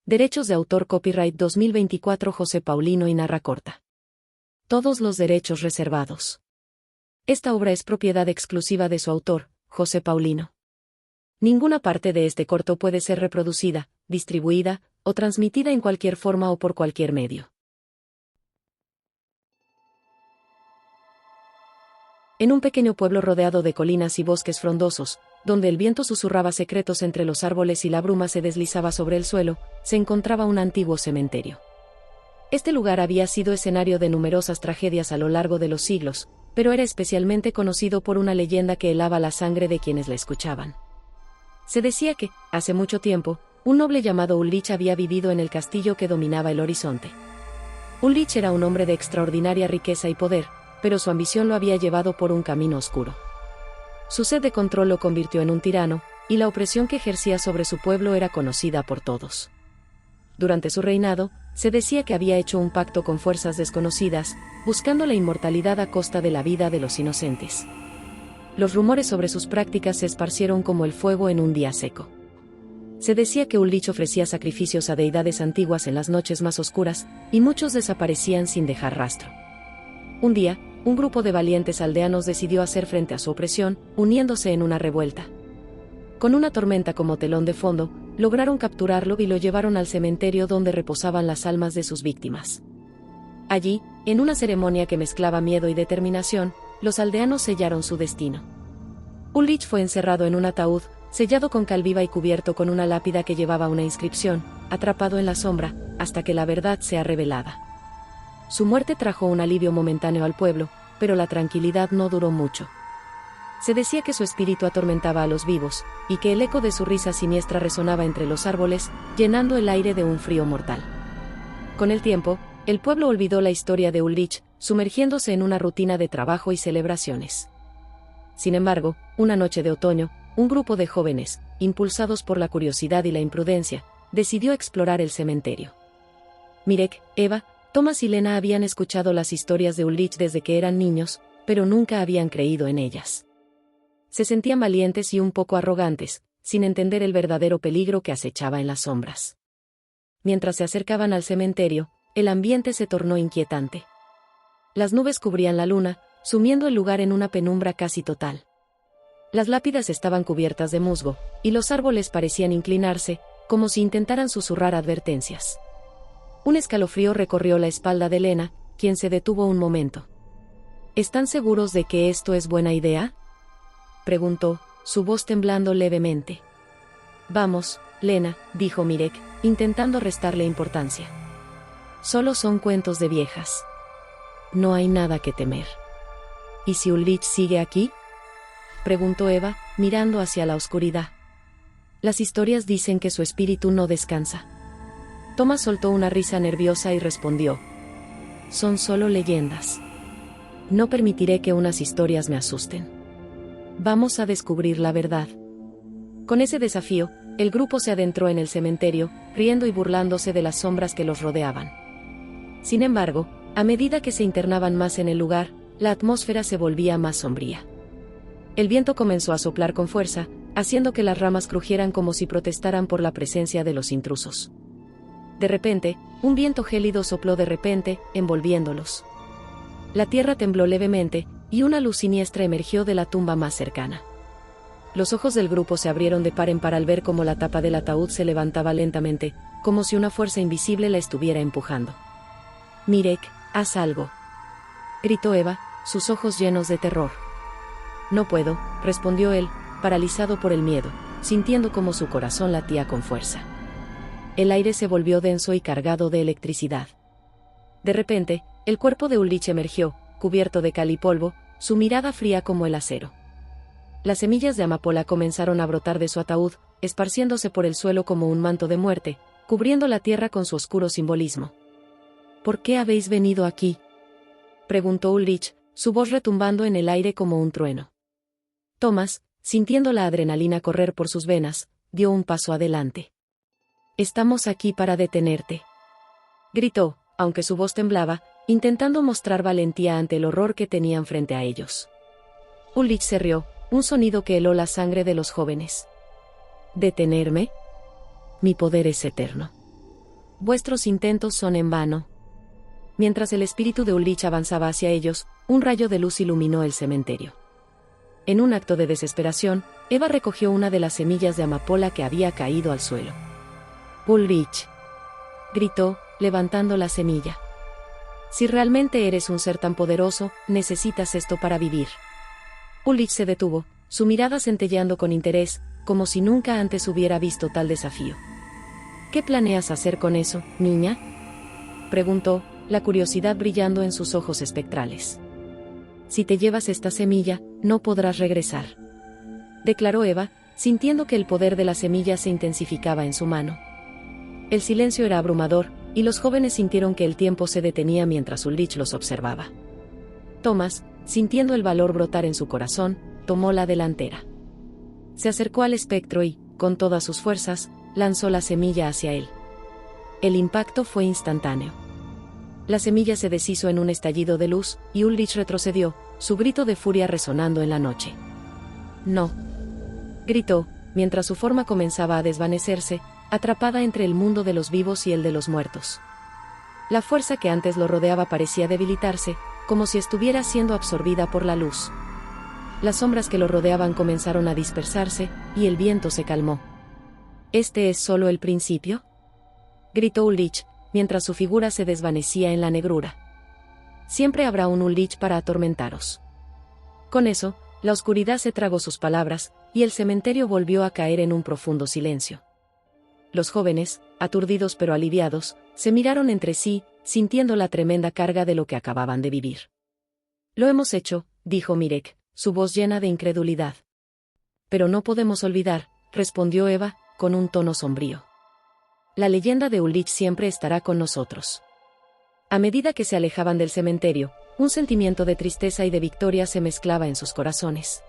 Derechos de autor copyright 2024 José Paulino y Narra Corta. Todos los derechos reservados. Esta obra es propiedad exclusiva de su autor, José Paulino. Ninguna parte de este corto puede ser reproducida, distribuida, o transmitida en cualquier forma o por cualquier medio. En un pequeño pueblo rodeado de colinas y bosques frondosos, donde el viento susurraba secretos entre los árboles y la bruma se deslizaba sobre el suelo, se encontraba un antiguo cementerio. Este lugar había sido escenario de numerosas tragedias a lo largo de los siglos, pero era especialmente conocido por una leyenda que helaba la sangre de quienes la escuchaban. Se decía que, hace mucho tiempo, un noble llamado Ulrich había vivido en el castillo que dominaba el horizonte. Ulrich era un hombre de extraordinaria riqueza y poder, pero su ambición lo había llevado por un camino oscuro. Su sed de control lo convirtió en un tirano, y la opresión que ejercía sobre su pueblo era conocida por todos. Durante su reinado, se decía que había hecho un pacto con fuerzas desconocidas, buscando la inmortalidad a costa de la vida de los inocentes. Los rumores sobre sus prácticas se esparcieron como el fuego en un día seco. Se decía que Ulrich ofrecía sacrificios a deidades antiguas en las noches más oscuras, y muchos desaparecían sin dejar rastro. Un día, un grupo de valientes aldeanos decidió hacer frente a su opresión, uniéndose en una revuelta. Con una tormenta como telón de fondo, lograron capturarlo y lo llevaron al cementerio donde reposaban las almas de sus víctimas. Allí, en una ceremonia que mezclaba miedo y determinación, los aldeanos sellaron su destino. Ulrich fue encerrado en un ataúd, sellado con cal viva y cubierto con una lápida que llevaba una inscripción, atrapado en la sombra, hasta que la verdad sea revelada. Su muerte trajo un alivio momentáneo al pueblo, pero la tranquilidad no duró mucho. Se decía que su espíritu atormentaba a los vivos, y que el eco de su risa siniestra resonaba entre los árboles, llenando el aire de un frío mortal. Con el tiempo, el pueblo olvidó la historia de Ulrich, sumergiéndose en una rutina de trabajo y celebraciones. Sin embargo, una noche de otoño, un grupo de jóvenes, impulsados por la curiosidad y la imprudencia, decidió explorar el cementerio. Mirek, Eva, Thomas y Lena habían escuchado las historias de Ulrich desde que eran niños, pero nunca habían creído en ellas. Se sentían valientes y un poco arrogantes, sin entender el verdadero peligro que acechaba en las sombras. Mientras se acercaban al cementerio, el ambiente se tornó inquietante. Las nubes cubrían la luna, sumiendo el lugar en una penumbra casi total. Las lápidas estaban cubiertas de musgo, y los árboles parecían inclinarse, como si intentaran susurrar advertencias. Un escalofrío recorrió la espalda de Lena, quien se detuvo un momento. ¿Están seguros de que esto es buena idea?, preguntó, su voz temblando levemente. Vamos, Lena, dijo Mirek, intentando restarle importancia. Solo son cuentos de viejas. No hay nada que temer. ¿Y si Ulrich sigue aquí?, preguntó Eva, mirando hacia la oscuridad. Las historias dicen que su espíritu no descansa. Thomas soltó una risa nerviosa y respondió: son solo leyendas. No permitiré que unas historias me asusten. Vamos a descubrir la verdad. Con ese desafío, el grupo se adentró en el cementerio, riendo y burlándose de las sombras que los rodeaban. Sin embargo, a medida que se internaban más en el lugar, la atmósfera se volvía más sombría. El viento comenzó a soplar con fuerza, haciendo que las ramas crujieran como si protestaran por la presencia de los intrusos. De repente, un viento gélido sopló de repente, envolviéndolos. La tierra tembló levemente, y una luz siniestra emergió de la tumba más cercana. Los ojos del grupo se abrieron de par en par al ver cómo la tapa del ataúd se levantaba lentamente, como si una fuerza invisible la estuviera empujando. «Mirek, haz algo», gritó Eva, sus ojos llenos de terror. «No puedo», respondió él, paralizado por el miedo, sintiendo como su corazón latía con fuerza. El aire se volvió denso y cargado de electricidad. De repente, el cuerpo de Ulrich emergió, cubierto de cal y polvo, su mirada fría como el acero. Las semillas de amapola comenzaron a brotar de su ataúd, esparciéndose por el suelo como un manto de muerte, cubriendo la tierra con su oscuro simbolismo. «¿Por qué habéis venido aquí?», preguntó Ulrich, su voz retumbando en el aire como un trueno. Thomas, sintiendo la adrenalina correr por sus venas, dio un paso adelante. «Estamos aquí para detenerte», gritó, aunque su voz temblaba, intentando mostrar valentía ante el horror que tenían frente a ellos. Ulrich se rió, un sonido que heló la sangre de los jóvenes. «¿Detenerme? Mi poder es eterno. vuestros intentos son en vano. Mientras el espíritu de Ulrich avanzaba hacia ellos, un rayo de luz iluminó el cementerio. En un acto de desesperación, Eva recogió una de las semillas de amapola que había caído al suelo. «Ulrich», gritó, levantando la semilla. «Si realmente eres un ser tan poderoso, necesitas esto para vivir». Ulrich se detuvo, su mirada centelleando con interés, como si nunca antes hubiera visto tal desafío. «¿Qué planeas hacer con eso, niña?», preguntó, la curiosidad brillando en sus ojos espectrales. «Si te llevas esta semilla, no podrás regresar», declaró Eva, sintiendo que el poder de la semilla se intensificaba en su mano. El silencio era abrumador, y los jóvenes sintieron que el tiempo se detenía mientras Ulrich los observaba. Thomas, sintiendo el valor brotar en su corazón, tomó la delantera. Se acercó al espectro y, con todas sus fuerzas, lanzó la semilla hacia él. El impacto fue instantáneo. La semilla se deshizo en un estallido de luz, y Ulrich retrocedió, su grito de furia resonando en la noche. «No», gritó, mientras su forma comenzaba a desvanecerse, atrapada entre el mundo de los vivos y el de los muertos. La fuerza que antes lo rodeaba parecía debilitarse, como si estuviera siendo absorbida por la luz. Las sombras que lo rodeaban comenzaron a dispersarse, y el viento se calmó. «¿Este es solo el principio?», gritó Ulrich, mientras su figura se desvanecía en la negrura. «Siempre habrá un Ulrich para atormentaros». Con eso, la oscuridad se tragó sus palabras, y el cementerio volvió a caer en un profundo silencio. Los jóvenes, aturdidos pero aliviados, se miraron entre sí, sintiendo la tremenda carga de lo que acababan de vivir. «Lo hemos hecho», dijo Mirek, su voz llena de incredulidad. «Pero no podemos olvidar», respondió Eva, con un tono sombrío. «La leyenda de Ulrich siempre estará con nosotros». A medida que se alejaban del cementerio, un sentimiento de tristeza y de victoria se mezclaba en sus corazones.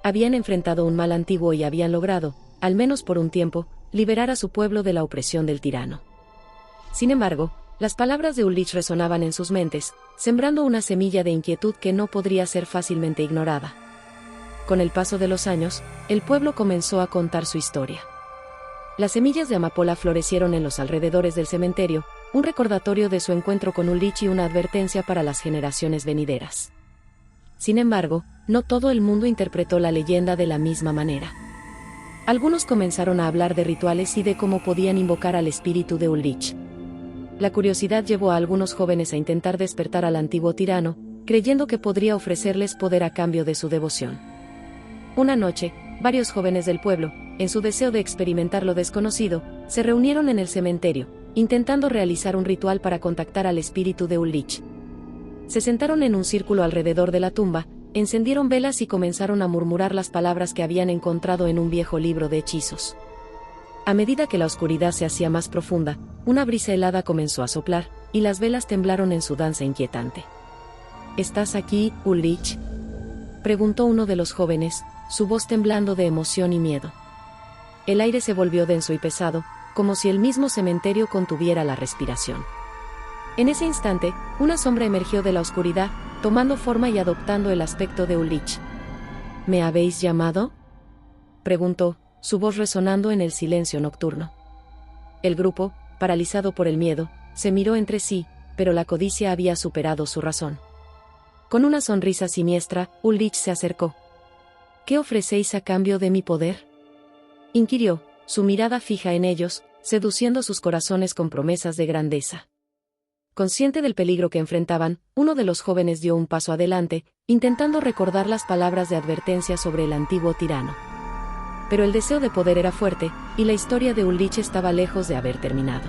Habían enfrentado un mal antiguo y habían logrado, al menos por un tiempo, liberar a su pueblo de la opresión del tirano. Sin embargo, las palabras de Ulrich resonaban en sus mentes, sembrando una semilla de inquietud que no podría ser fácilmente ignorada. Con el paso de los años, el pueblo comenzó a contar su historia. Las semillas de amapola florecieron en los alrededores del cementerio, un recordatorio de su encuentro con Ulrich y una advertencia para las generaciones venideras. Sin embargo, no todo el mundo interpretó la leyenda de la misma manera. Algunos comenzaron a hablar de rituales y de cómo podían invocar al espíritu de Ulrich. La curiosidad llevó a algunos jóvenes a intentar despertar al antiguo tirano, creyendo que podría ofrecerles poder a cambio de su devoción. Una noche, varios jóvenes del pueblo, en su deseo de experimentar lo desconocido, se reunieron en el cementerio, intentando realizar un ritual para contactar al espíritu de Ulrich. Se sentaron en un círculo alrededor de la tumba, encendieron velas y comenzaron a murmurar las palabras que habían encontrado en un viejo libro de hechizos. A medida que la oscuridad se hacía más profunda, una brisa helada comenzó a soplar, y las velas temblaron en su danza inquietante. «¿Estás aquí, Ulrich?», preguntó uno de los jóvenes, su voz temblando de emoción y miedo. El aire se volvió denso y pesado, como si el mismo cementerio contuviera la respiración. En ese instante, una sombra emergió de la oscuridad, tomando forma y adoptando el aspecto de Ulrich. «¿Me habéis llamado?», preguntó, su voz resonando en el silencio nocturno. El grupo, paralizado por el miedo, se miró entre sí, pero la codicia había superado su razón. Con una sonrisa siniestra, Ulrich se acercó. «¿Qué ofrecéis a cambio de mi poder?», inquirió, su mirada fija en ellos, seduciendo sus corazones con promesas de grandeza. Consciente del peligro que enfrentaban, uno de los jóvenes dio un paso adelante, intentando recordar las palabras de advertencia sobre el antiguo tirano. Pero el deseo de poder era fuerte, y la historia de Ulrich estaba lejos de haber terminado.